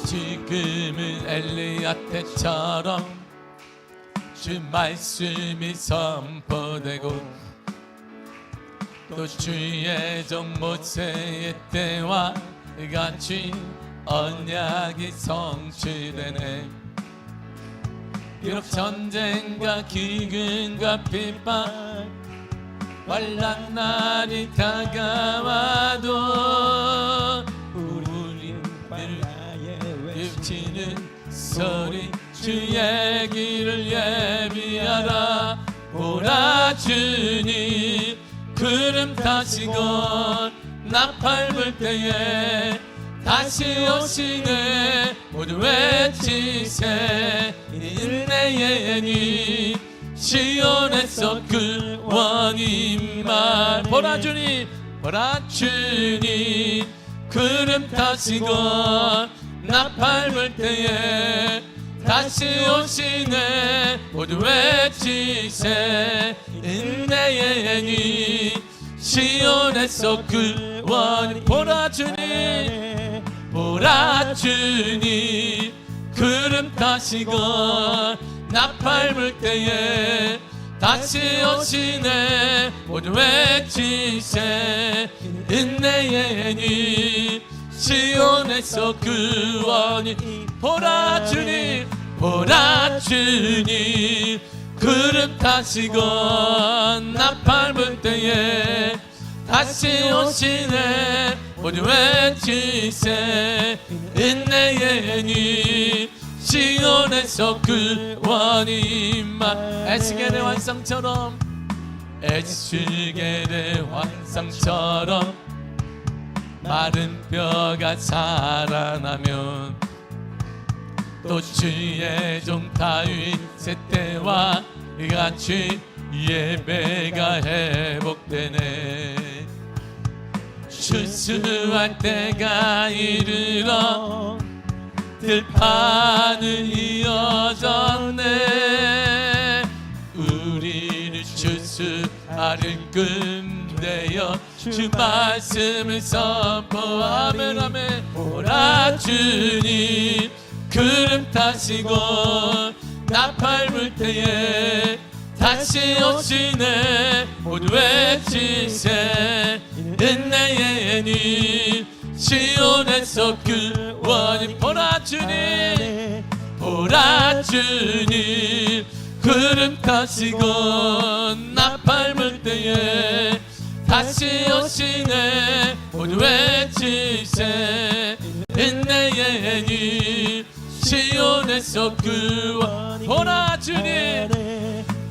지금은 엘리야 때처럼 주 말씀이 선포되고, 또 주의 종 모세의 때와 같이 언약이 성취되네. 비록 전쟁과 기근과 비판, 환난 날이 다가와도 우리를 외치는 소리, 주의 길을 예비하라. 보라, 주님 구름 타시고 나팔 불 때에 다시 오시네. 모두 외치세. 인내의 니 시온에서 구원이 말. 보라 주님, 보라 주님 구름 타시고 나팔 불 때에 다시 오시네. 모두 외치세. 인내의 니 시온에서 구원이. 보라 주님, 보라 주님 구름 타시고 나팔 불 때에 다시 오시네. 모두 외치세. 인내의 니 시온에서 구원이. 보라 주님, 보라 주님 구름 타시고 나팔 불 때에 다시 오시네. 모두 외치세. 인내의 니 시온에서 구원이 말. 에스겔의 환상처럼, 에스겔의 환상처럼 마른 뼈가 살아나면, 또 주의 종 다윗의 때와 같이 예배가 회복되네. 추수할 때가 이르러 들판은 이어졌네. 우리는 추수하를 꿈되어 주 말씀을 선포하면. 아멘. 보라 주님 구름 타시고 나팔 불 때에 다시 오시네. 모두 외치세. 인내의 니 시온에서 구원이. 보라 주님, 보라 주님 구름 타시고 나팔 불 때에 다시 오시네. 모두 외치세. 인내의 니 시온에서 구원. 보라 주님,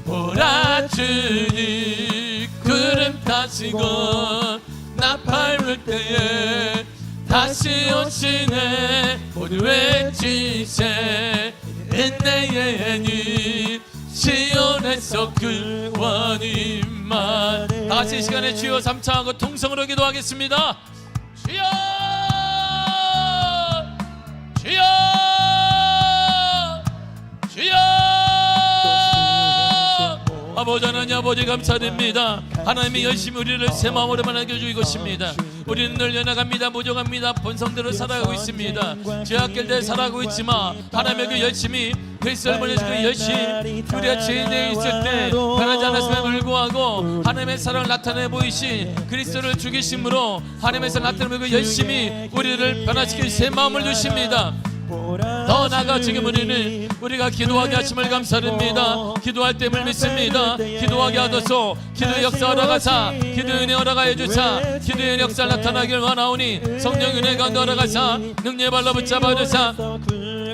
보라 주님 구름 타시고 나 밟을 때에 다시 오시네 모두 외치세 인내의 시온에서 구원임만. 다시 이 시간에 주여 삼창하고 통성으로 기도하겠습니다. 주여 주여 주여. 아버지 하나님 아버지 감사드립니다. 하나님이 열심히 우리를 새 마음으로 만나게 주십니다. 우리는 늘 연약합니다. 부족합니다. 본성대로 살아가고 있습니다. 죄악길대 살아가고 있지만 하나님에게 열심히 그리스도를 보내주고 열심히 우리가 죄인에 있을 때 변하지 않았음에 불구하고 하나님의 사랑을 나타내 보이신 그리스도를 죽이심으로 하나님의 사랑을 나타내고 열심히 우리를 변화시킬 새 마음을 주십니다. 더 나아가 지금 우리가 기도하게 하심을 감사드립니다. 기도할 때를 믿습니다. 기도하게 하소서. 기도의 역사 허락하사 기도의 은혜 허락하여 주사 기도의 역사 나타나길 원하오니 성령 은혜 가운데 허락하사 능력의 발로 붙잡아 주사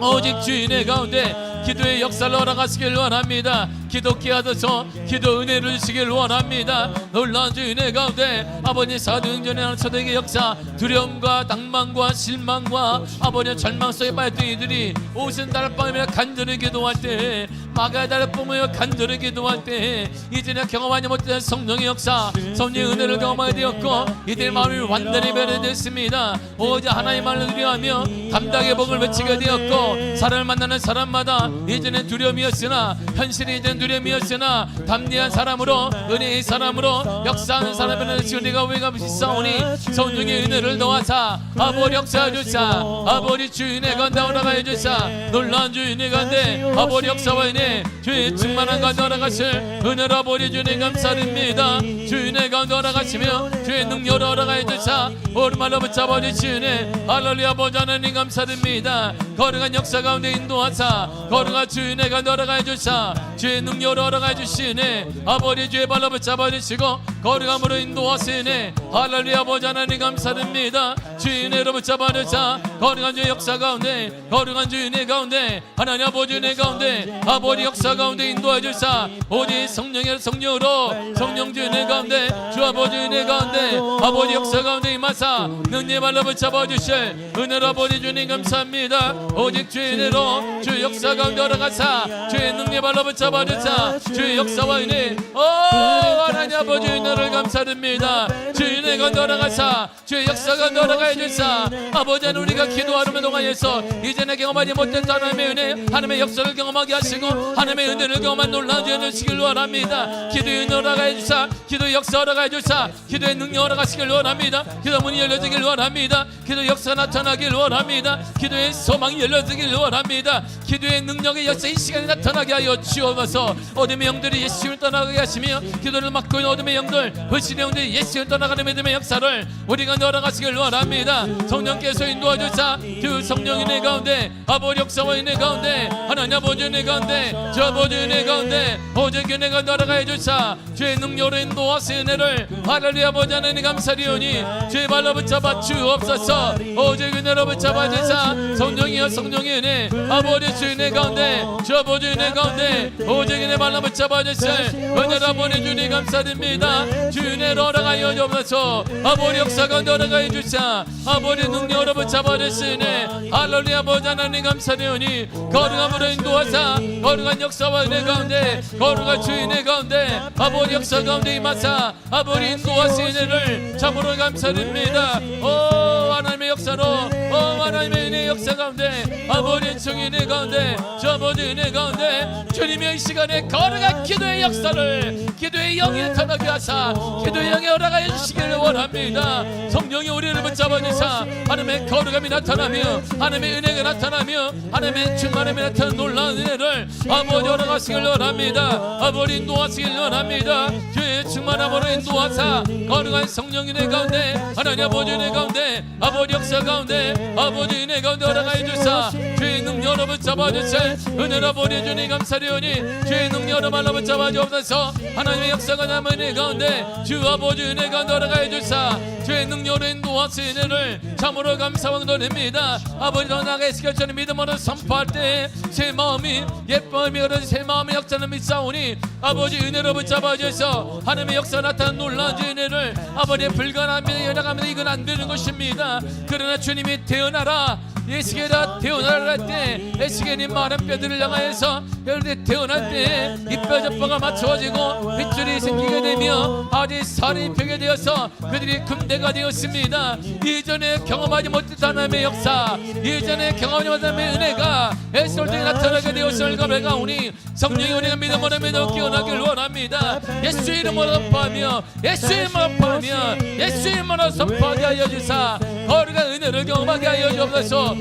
오직 주인의 가운데 기도의 역사를 허락하시길 원합니다. 기도케 하소서. 기도 은혜를 주시길 원합니다. 놀라운 주인의 가운데 아버지 사도행전에 하는 초대의 역사 두려움과 낭만과 실망과 아버지 절망 속에 빠졌던 이들이 오순 달밤이며 간절히 기도할 때 마가의 달을 뿜으며 간절히 기도할 때 이제는 경험하지 못한 성령의 역사 성령의 은혜를 경험하게 되었고 이들의 마음이 완전히 변화되었습니다. 오직 하나님만을 두려워하며 감당의 복을 외치게 되었고 사람을 만나는 사람마다 이제는 두려움이었으나 현실이 이제는 두려움이었으나 담대한 사람으로 은혜의 사람으로 역사하는 사람에는 지금 내가 우리가 비싸우니 성령의 은혜를 더하사 아버지 역사해 주사 아버지 주인의 가운데 허락하여 주사 놀라운 주인의 가운데 아버지 역사와 은혜 주의 충만한 가운데 허락하실 은혜로 아버지 주님 감사드립니다. 주인의 가운데 허락하시며 주의 능력으로 허락하여 주사 오른말로 붙잡아 주시네 할렐루야. 아버지 하나님 감사드립니다. 거룩한 역사 가운데 인도하사 거룩한 주인의 가운데 허락하여 주사 주의 능력으로 허락하여 주시네 아버지 주의 발로 붙잡아 주시고 거룩함으로 인도하시네 할렐루야. 아버지 하나님 감사드립니다. 주인의로 붙잡아 주사 거룩한 주의 역사 가운데 거룩한 주인의 가운데 하나님 아버지 은혜 가운데 아버지 역사 가운데 인도해 주사 오직 성령의 성령으로 성령 주인의 가운데 주 아버지 은혜 가운데 아버지 역사 가운데 임하사 능력의 발로 붙잡아 주실 은혜로 아버지 주님 감사합니다. 오직 주의 은혜로 주의 역사 가운데 허락하사 주의 능력의 발로 붙잡아 주사 주의 역사와 은혜 하나님 아버지 은혜를 감사드립니다. 주의 은혜 가운데 허락하사 주의 역사 가운데 허락하여 주사 아버지 하나님 우리가 기도하는 동안에서 이제는 경험하지 못했던 하나님의 은혜 하나님의 역사를 경험하게 하시고 하나님의 은혜를 경험한 놀라운 주인을 시길 원합니다. 기도의 은혜 허락하여 주사 기도의 역사 허락하여 주사 기도의 능력 허락하시길 원합니다. 기도 문이 열려지길 원합니다. 기도의 역사 나타나길 원합니다. 기도의 소망이 열려지길 원합니다. 기도의 능력의 역사 이 시간에 나타나게 하여 주옵소서. 어둠의 영들이 예수를 떠나가게 하시며 기도를 막고 있는 어둠의 영들 불신의 영들이 예수를 떠나가는 믿음의 역사를 우리가 허락하시길 원합니다. 성령께서 인도해 주사 그 성령의 은혜 가운데 아버지 역사와 은혜 가운데 하나님 아버지 은혜 가운데 주 아버지 은혜 가운데 오직 은혜가 허락하여 주사 주의 능력으로 인도하시 은혜를 할렐루야. 아버지 하나님 감사리오니 주의 발로 붙잡아 주옵소서. 오직 은혜로 붙잡아 주사 성령이여 성령의 은혜 아버지 주 은혜 가운데 주 아버지 은혜 가운데 오직 은혜 발로 붙잡아 주실 은혜로 아버지 주님 감사드립니다. 주 은혜로 허락하여 주옵소서. 아버지 역사 가운데 허락하여 주사 아버지 능력으로 붙잡아 주시네 할렐루야. 아버지 하나님 감사드리오니 거룩함으로 인도하사 거룩한 역사와 은혜 가운데 거룩한 주 은혜 가운데 아버지 역사 가운데 임하사 아버지 인도하시 은혜를 참으로 감사드립니다. 오 하나님의 역사로 하나님의 은혜 역사 가운데 아버지 주의 은혜 가운데 주 아버지 은혜 가운데 주님의 이 시간에 거룩한 기도의 역사를 기도의 영이 나타나게 하사 기도의 영이 허락하여 주시기를 원합니다. 성령이 우리를 붙잡아 주사 하나님의 거룩함이 나타나며 하나님의 은혜가 나타나며 하나님의 충만함이 나타나는 놀라운 은혜를 아버지 허락하시길 원합니다. 아버지 인도하시길 원합니다. 주의 충만함으로 인도하사 거룩한 성령 은혜 가운데 하나님 아버지 은혜 가운데 아버지 역사 가운데 아버지 은혜 은혜 가운데 허락하여 주사 주의 능력으로 붙잡아주세 은혜로 아버지 주님 감사리오니 주의 능력으로 말로 붙잡아주옵소서 하나님의 역사가 남은 은혜 가운데 주 아버지 은혜 가운데 허락하여 주사 주의 능력으로 인도하시 은혜를 참으로 감사하고 드립니다. 아버지로 나가게 시켜주는 믿음으로 선포할 때 제 마음이 예뻐함이 흐르는 새 마음의 역사는 믿사오니 아버지 은혜로 붙잡아주셔서 하나님의 역사 나타난 놀라운 은혜를 아버지의 불가능합니다. 연락합니다. 이건 안 되는 것입니다. 그러나 주님이 태어나라 예수께라 태어나라 할 때 예수께님 마른 뼈들을 향하여서 여러분들 태어날 때 이 뼈저뼈가 맞춰지고 핏줄이 생기게 되며 아직 살이 펴게 되어서 그들이 금대가 되었습니다. 이전에 경험하지 못했던 하나님의 역사 이전에 경험하지 못한 하나님의 은혜가 예수를 통해 나타나게 되었을 가오니 성령의 은혜가 믿음으로 믿어 깨어나길 원합니다. 예수의 이름으로 선포하며 예수의 이름으로 선포하며 예수의 이름으로 선포하게 하여 주사 거룩한 은혜를 경험하게 하여 주옵소서.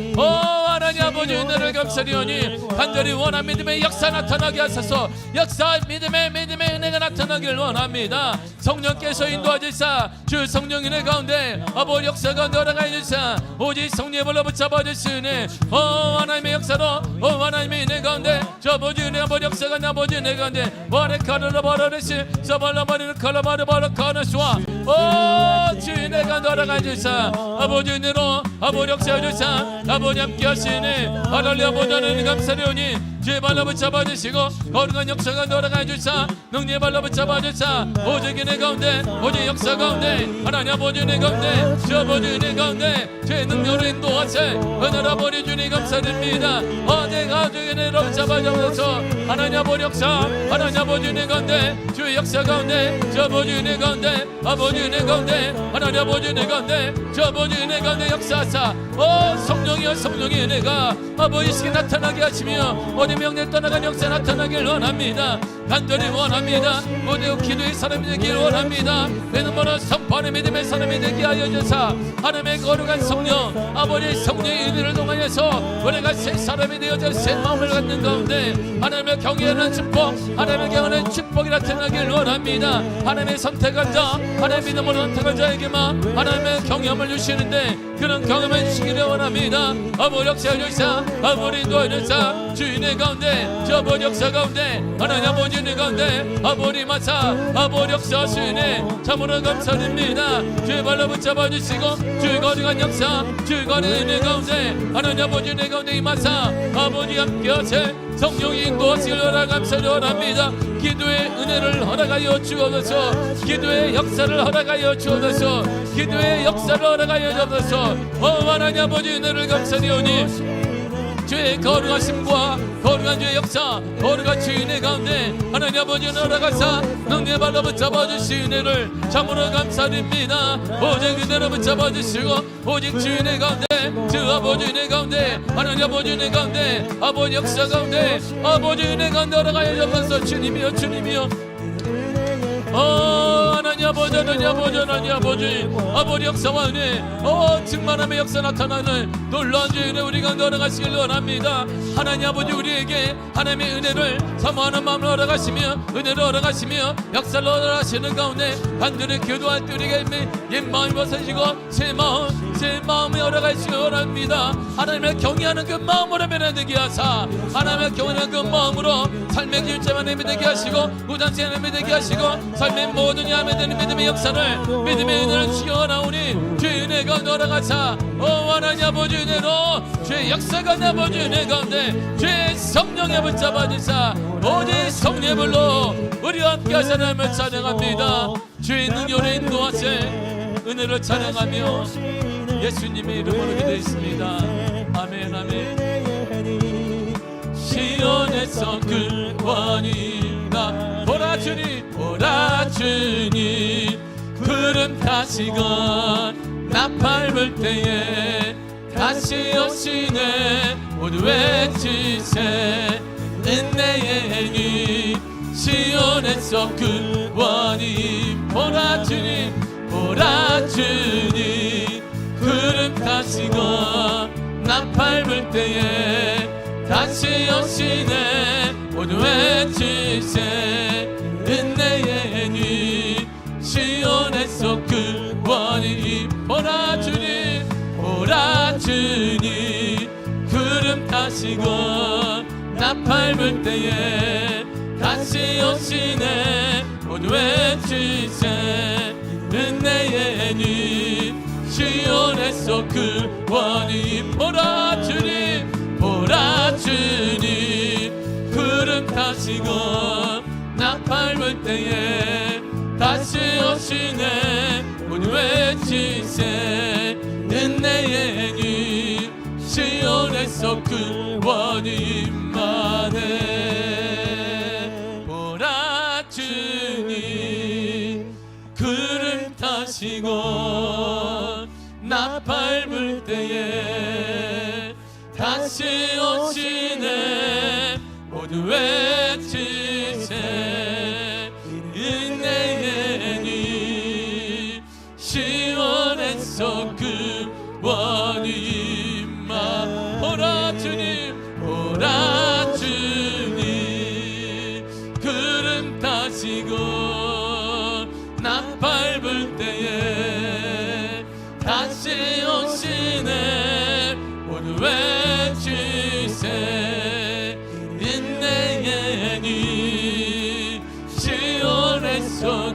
하나님 아버지 은혜를 감사리오니 간절히 원한 믿음의 역사 나타나게 하소서. 역사 믿음의 은혜가 나타나길 원합니다. 성령께서 인도하시사 주 성령 은혜 가운데 아버지 역사 가운데 허락하여 주사 오직 성령의 벌로 붙잡아 주시네 하나님의 역사로 하나님의 은혜 가운데 저 아버지 은혜 아버지 역사 가운데 아버지 은혜 가운데 와레 카르라 바라르시 서발라바리를 카라바르 바라 카르스와 주 은혜 가운데 허락하여 주사 아버지 은혜로 아버지 역사해 주사 아버지 함께 하시네 하늘리 아버지 하나님 감사리오니 주의 발로 붙잡아 주시고 거룩한 역사가 돌아가 주사 능력의 발로 붙잡아 주사 오직 은혜 가운데 오직 역사 가운데 하나님 아버지 은혜 가운데 주 아버지 은혜 가운데 주의 능력으로 인도하세 은혜로 아버지 주님 감사드립니다. 내가 주의 은혜로 붙잡아 주셔서 하나님 아버지 역사 하나님 아버지 은혜 가운데 주의 역사 가운데 주 아버지 은혜 가운데 아버지 은혜 가운데 하나님 아버지 은혜 가운데 주 아버지 은혜 가운데 역사하사 성령이여 성령의 은혜가 아버지 시기 나타나게 하시며 어디 명령 떠나간 역사 나타나길 원합니다. 간절히 원합니다. 모두 기도의 사람이 되길 원합니다. 믿음으로 선포하는 믿음의 사람이 되게 하여 주사 하나님의 거룩한 성령 아버지 성령의 은혜를 통하여서 우리가 새 사람이 되어져 새 마음을 갖는 가운데 하나님의 경외하는 축복 하나님의 경외하는 축복이 나타나길 원합니다. 하나님의 선택한 자 하나님의 믿음으로 선택한 자에게만 하나님의 경험을 주시는데 그런 경험을 주시기를 원합니다. 아버지 역사 주사 아버지 인도하여 주사 주인의 가운데 저 아버지 역사 가운데 하나님 아버지 은혜 가운데 아버지 마사 아버지 역사 주인의 참으로 감사드립니다. 주의 발로 붙잡아 주시고 주의 거룩한 역사 주의 거룩한 은혜 가운데 하나님 아버지 은혜 가운데 이 마사 아버지 함께 하세 성령이 인도하시길 감사합니다. 기도의 은혜를 허락하여 주옵소서 기도의 역사를 허락하여 주옵소서 기도의 역사를 허락하여 주옵소서 하나님 아버지 은혜를 감사드리오니 주의 거룩하심과 거룩한 주의 역사 거룩한 주의 은혜 가운데 하나님 아버지 허락하사 능력의 발로 붙잡아 주신 은혜를 참으로 감사드립니다. 오직 은혜로 붙잡아 주시고 오직 주의 은혜 가운데 주 아버지 은혜 가운데 하나님 아버지 은혜 가운데 아버지 역사 가운데 아버지 은혜 가운데 허락하여 주옵소서. 주님이여 주님이여 하나님 아버지 하나님 아버지 하나님 아버지 아버지 역사와 은혜 충만함의 역사 나타나는 놀라운 주의 은혜 우리 가운데 허락하시길 원합니다. 하나님 아버지 우리에게 하나님의 은혜를 사모하는 마음을 허락하시며 은혜를 허락하시며 역사를 허락하시는 가운데 간절히 기도할 때 우리에게 옛 마음이 벗어지고 새 마음을 허락하시길 원합니다. 하나님을 경외하는 그 마음으로 변화되게 하사 하나님을 경외하는 그 마음으로 삶의 길자만 되게 하시고 무장시간을 되게 하시고 삶의 모든 야매 되는 믿음의 역사를 믿음의 은혜를 지어나오니 주의 은혜가 허락하사 하나님 아버지 은혜로 주의 역사가 아버지 은혜 가운데 주의 성령의 붙잡아 주사 오직 성령의 불로 우리와 함께 하사 하나님을 찬양합니다. 주의 능력으로 인도하세 은혜를 찬양하며 예수님의 이름으로 기도했습니다. 아멘 아멘. 시온에서 근원이다 보라 주님 보라 주님 구름 타시건 나팔불 때에 다시 오시네 모두 외치세 은혜의 님 시온에서 근원이 보라 주님 보라 주님 구름 타시건 나팔불 때에 다시 오시네 모두 외치세 은혜의 님 시온에서 근원이 보라 주님 보라 주님 타시고 나 밟을 때에 다시 오시네. 모두 외치세. 은혜의 님 시온에서 구원이 보라 주님, 보라 주님. 구름 타시고 나 밟을 때에 다시 오시네. 모두 외치세. 은혜의 님 시온에서 구원이 임하네. 보라 주님 구름 타시고 나 밟을 때에 다시 오시네. 모두 외치세. 은혜의 님 시온에서 구원이 임하. 보라 주님, 보라 주님. 구름 타시고 나 밟을 때에 다시 오시네. 모두 외치세. 은혜의 님 시온에서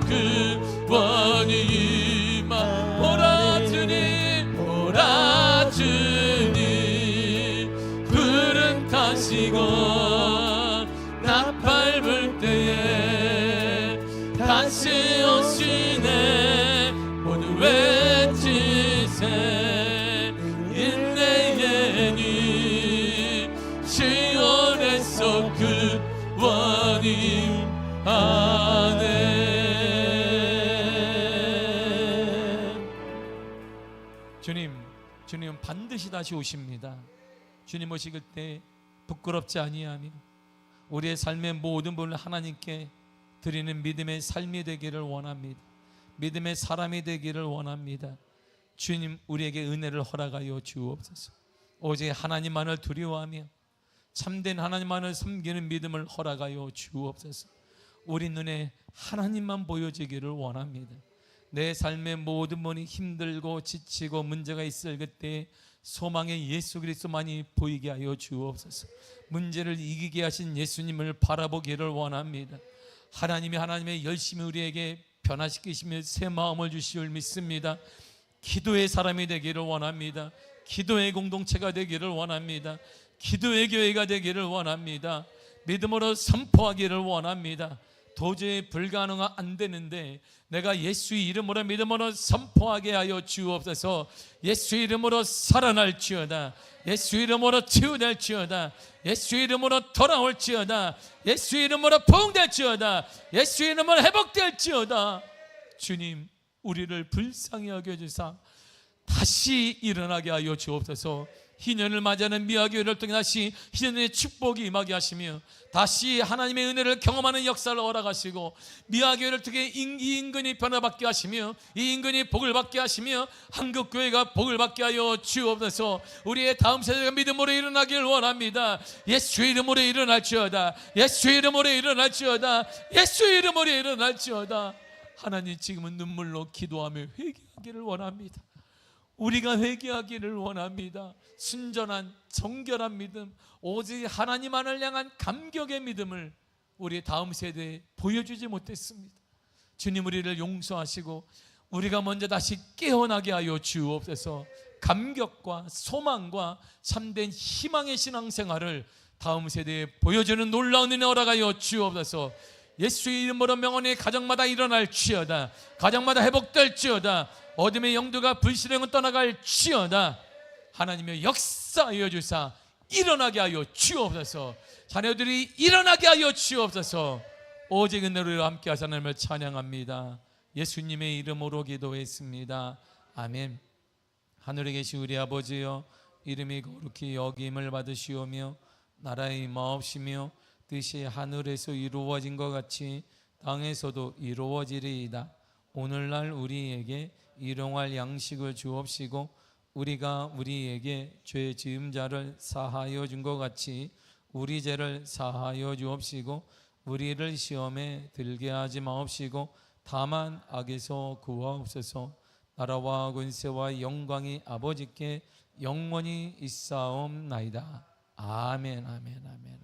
구원이 임하. 보라 주님, 보라 주님. 구름 타시고 나 밟을 때에 다시 오시네. 모두 외치세. 은혜의 님 시온에서 구원이 하네. 주님은 반드시 다시 오십니다. 주님 오실 때 부끄럽지 아니하며 우리의 삶의 모든 부분을 하나님께 드리는 믿음의 삶이 되기를 원합니다. 믿음의 사람이 되기를 원합니다. 주님 우리에게 은혜를 허락하여 주옵소서. 오직 하나님만을 두려워하며 참된 하나님만을 섬기는 믿음을 허락하여 주옵소서. 우리 눈에 하나님만 보여지기를 원합니다. 내 삶의 모든 부분이 힘들고 지치고 문제가 있을 그때 소망의 예수 그리스도만이 보이게 하여 주옵소서. 문제를 이기게 하신 예수님을 바라보기를 원합니다. 하나님이 열심히 우리에게 변화시키시며 새 마음을 주시올 믿습니다. 기도의 사람이 되기를 원합니다. 기도의 공동체가 되기를 원합니다. 기도의 교회가 되기를 원합니다. 믿음으로 선포하기를 원합니다. 도저히 불가능한 안 되는데 내가 예수의 이름으로 믿음으로 선포하게 하여 주옵소서. 예수 이름으로 살아날지어다. 예수 이름으로 치유될지어다. 예수 이름으로 돌아올지어다. 예수 이름으로 부흥될지어다. 예수 이름으로 회복될지어다. 주님 우리를 불쌍히 여겨주사 다시 일어나게 하여 주옵소서. 희년을 맞이하는 미아교회를 통해 다시 희년의 축복이 임하게 하시며 다시 하나님의 은혜를 경험하는 역사를 허락하시고 미아교회를 통해 이 인근이 변화받게 하시며 이 인근이 복을 받게 하시며 한국교회가 복을 받게 하여 주옵소서. 우리의 다음 세대가 믿음으로 일어나길 원합니다. 예수의 이름으로 일어날지어다. 예수의 이름으로 일어날지어다. 예수의 이름으로 일어날지어다. 하나님 지금은 눈물로 기도하며 회개하기를 원합니다. 우리가 회개하기를 원합니다. 순전한 정결한 믿음, 오직 하나님만을 향한 감격의 믿음을 우리 다음 세대에 보여주지 못했습니다. 주님 우리를 용서하시고 우리가 먼저 다시 깨어나게 하여 주옵소서. 감격과 소망과 참된 희망의 신앙생활을 다음 세대에 보여주는 놀라운 은혜 허락하여 주옵소서. 예수의 이름으로 명언이 가정마다 일어날지어다. 가정마다 회복될지어다. 어둠의 영도가 불신령은 떠나갈지어다. 하나님의 역사하여 주사 일어나게 하여 주옵소서. 자녀들이 일어나게 하여 주옵소서. 오직 은혜로 함께 하사 하나님을 찬양합니다. 예수님의 이름으로 기도했습니다. 아멘. 하늘에 계신 우리 아버지여, 이름이 거룩히 여김을 받으시오며 나라의 임하옵시며 뜻이 하늘에서 이루어진 것 같이 땅에서도 이루어지리이다. 오늘날 우리에게 일용할 양식을 주옵시고 우리가 우리에게 죄 지은 자를 사하여 준 것 같이 우리 죄를 사하여 주옵시고 우리를 시험에 들게 하지 마옵시고 다만 악에서 구하옵소서. 나라와 권세와 영광이 아버지께 영원히 있사옵나이다. 아멘, 아멘, 아멘.